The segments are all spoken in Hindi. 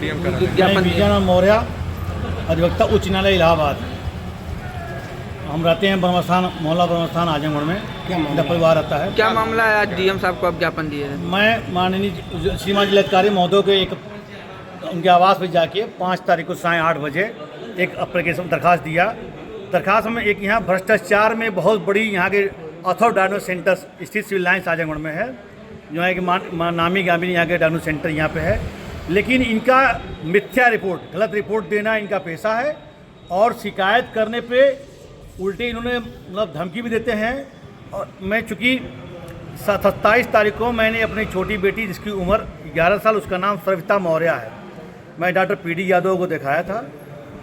डीएम का मैं विजयनाथ मौर्य, अधिवक्ता उच्च न्यायालय इलाहाबाद। हम रहते हैं ब्रह्मस्थान, मोहल्ला ब्रह्मस्थान आजमगढ़ में। मेरा परिवार रहता है। क्या मामला है? आज डीएम साहब को आप ज्ञापन दिए हैं। मैं माननीय श्रीमान जिलाधिकारी महोदय के एक उनके आवास पर जाके 5 तारीख को साढ़े 8 बजे एक एप्लीकेशन दरखास्त दिया। दरखास्त में एक यहाँ भ्रष्टाचार में बहुत बड़ी यहाँ के ऑथो डायग्नोस सेंटर स्थित सिविल लाइन्स आजमगढ़ में है, जो है कि नामी गामी यहाँ के डायग्नोस सेंटर यहाँ पे है। लेकिन इनका मिथ्या रिपोर्ट, गलत रिपोर्ट देना इनका पेशा है और शिकायत करने पे उल्टे इन्होंने मतलब धमकी भी देते हैं। और मैं चूँकि 27 तारीख को मैंने अपनी छोटी बेटी जिसकी उम्र 11 साल, उसका नाम सविता मौर्य है, मैं डॉक्टर पीडी यादव को दिखाया था।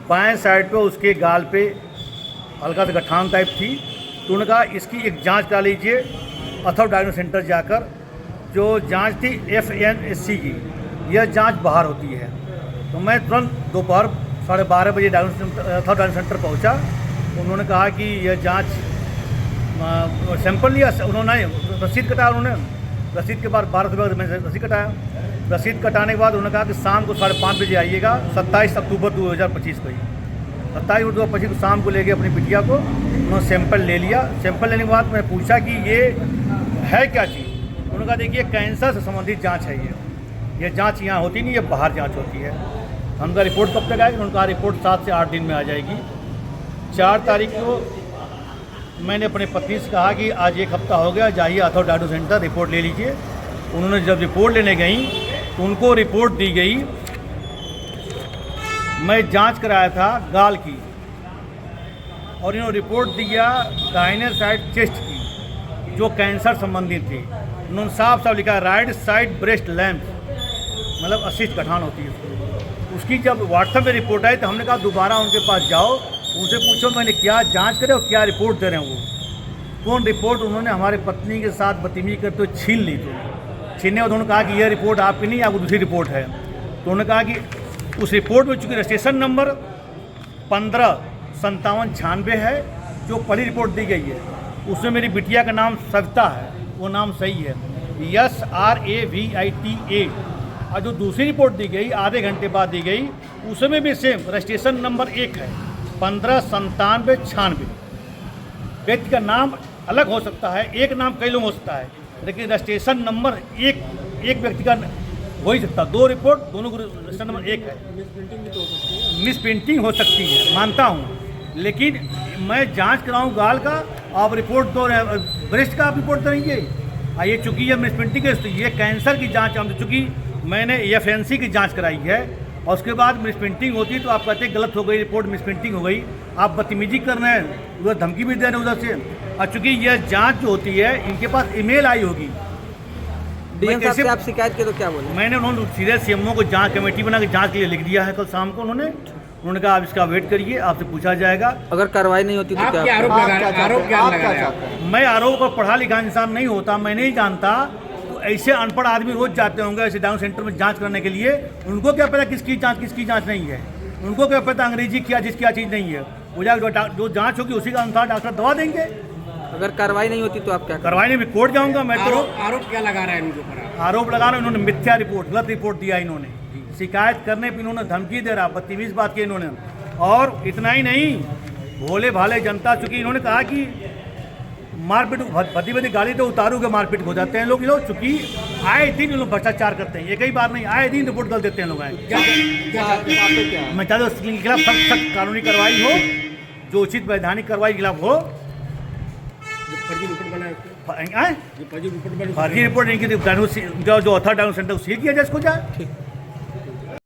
बाएं साइड पे उसके गाल पे हल्का सा गठान टाइप थी, तो उन्होंने कहा इसकी एक जांच करा लीजिए अथर्व डायग्नोस सेंटर जाकर। जो जांच थी FNSC की, यह जांच बाहर होती है। तो मैं तुरंत दोपहर 12:30 बजे अथर्व डायग्नोस सेंटर पहुंचा। उन्होंने कहा कि यह जांच सैंपल लिया, उन्होंने रसीद कटाया। उन्होंने रसीद के बाद 12 बजे मैंने रसीद कटाया। रसीद कटाने के बाद उन्होंने कहा कि शाम को 5:30 बजे आइएगा, 27 अक्टूबर 2025 को ही। 27 अक्टूबर 2025 को शाम को ले गए अपनी बिटिया को। उन्होंने सैंपल ले लिया। सैंपल लेने के बाद मैं पूछा कि ये है क्या चीज़। उन्होंने कहा देखिए कैंसर से संबंधित जाँच है ये जाँच यहाँ होती नहीं, ये बाहर जाँच होती है। उनका रिपोर्ट कब तक आएगी? उनका रिपोर्ट 7 से 8 दिन में आ जाएगी। 4 तारीख को मैंने अपने पत्नी से कहा कि आज 1 हफ्ता हो गया, जाइए अथर्व डायग्नोस सेंटर रिपोर्ट ले लीजिए। उन्होंने जब रिपोर्ट लेने गई तो उनको रिपोर्ट दी गई, मैं जांच कराया था गाल की, और इन्होंने रिपोर्ट दिया दाहिने साइड चेस्ट की जो कैंसर संबंधित थी। उन्होंने साफ साफ लिखा राइट साइड ब्रेस्ट लैम्प, मतलब असिस्ट गठान होती है उसकी। जब व्हाट्सएप में रिपोर्ट आई तो हमने कहा दोबारा उनके पास जाओ, उनसे पूछो मैंने क्या जांच करे और क्या रिपोर्ट दे रहे हैं वो। कौन रिपोर्ट उन्होंने हमारे पत्नी के साथ बदतमीजी करते हुए छीन ली। तो छीनने और उन्होंने कहा कि यह रिपोर्ट आपकी नहीं, आपको दूसरी रिपोर्ट है। तो उन्होंने कहा कि उस रिपोर्ट में चूँकि रजिस्ट्रेशन नंबर 155796 है, जो पहली रिपोर्ट दी गई है उसमें मेरी बिटिया का नाम सविता है, वो नाम सही है, SRAVITA। और जो दूसरी रिपोर्ट दी गई आधे घंटे बाद दी गई, उसमें भी सेम रजिस्ट्रेशन नंबर 1 है 159796। व्यक्ति का नाम अलग हो सकता है, एक नाम कई लोग हो सकता है, लेकिन रजिस्ट्रेशन नंबर एक व्यक्ति का हो ही सकता। 2 रिपोर्ट दोनों को रजिस्ट्रेशन नंबर 1 है। मिस प्रिंटिंग हो सकती है, मानता हूँ, लेकिन मैं जांच कराऊँ गाल का, आप रिपोर्ट दो ब्रेस्ट का आप रिपोर्ट देंगे। ये चूँकि ये मिस प्रिंटिंग है, तो ये कैंसर की जाँच हम चूँकि मैंने FNC की जाँच कराई है और उसके बाद मिस प्रिंटिंग होती है तो आप कहते हैं गलत हो गई रिपोर्ट, मिस प्रिंटिंग हो गई, आप बदतमीजी कर रहे हैं, उधर धमकी भी दे रहे हैं उधर से। और चूँकि यह जांच जो होती है इनके पास ईमेल आई होगी। डीएम साहब से आप शिकायत की तो क्या बोले? मैंने उन्होंने सीधे CMO को जांच कमेटी बना के जांच के लिए लिख दिया है कल शाम को। उन्होंने कहा आप इसका वेट करिए, आपसे पूछा जाएगा। अगर कार्रवाई नहीं होती तो क्या आरोप क्या? मैं आरोप पर पढ़ा लिखा इंसान नहीं होता, मैं नहीं जानता। तो ऐसे अनपढ़ आदमी रोज जाते होंगे ऐसे डायग्नोस सेंटर में जांच करने के लिए। उनको क्या पता किसकी जांच नहीं है? उनको क्या पता अंग्रेजी क्या चीज़ नहीं है? वो जो जांच होगी उसी के अनुसार डॉक्टर दवा देंगे। अगर कार्रवाई नहीं होती तो आप क्या? कार्रवाई नहीं, भी कोर्ट जाऊंगा मैं। तो आरोप क्या लगा रहा है इनके ऊपर? आरोप लगा रहे हैं इन्होंने मिथ्या रिपोर्ट, गलत रिपोर्ट दिया इन्होंने। शिकायत करने पर इन्होंने धमकी दे रहा, बदतमीज बात की इन्होंने। और इतना ही नहीं, भोले भाले जनता, चूँकि इन्होंने कहा कि मारपीट भद्दी गाली तो उतारूगे, मारपीट हो जाते हैं लोग। चूँकि आए दिन लोग भ्रष्टाचार करते हैं, ये कई बार नहीं, आए दिन रिपोर्ट कर देते हैं लोग। मैं चाहता हूँ इसके खिलाफ सख्त कानूनी कार्रवाई हो, जो उचित वैधानिक कार्रवाई के खिलाफ हो। फर्जी रिपोर्ट नहीं की, जो अथर्व डायग्नोस सेंटर सील किया जाए, इसको जाए।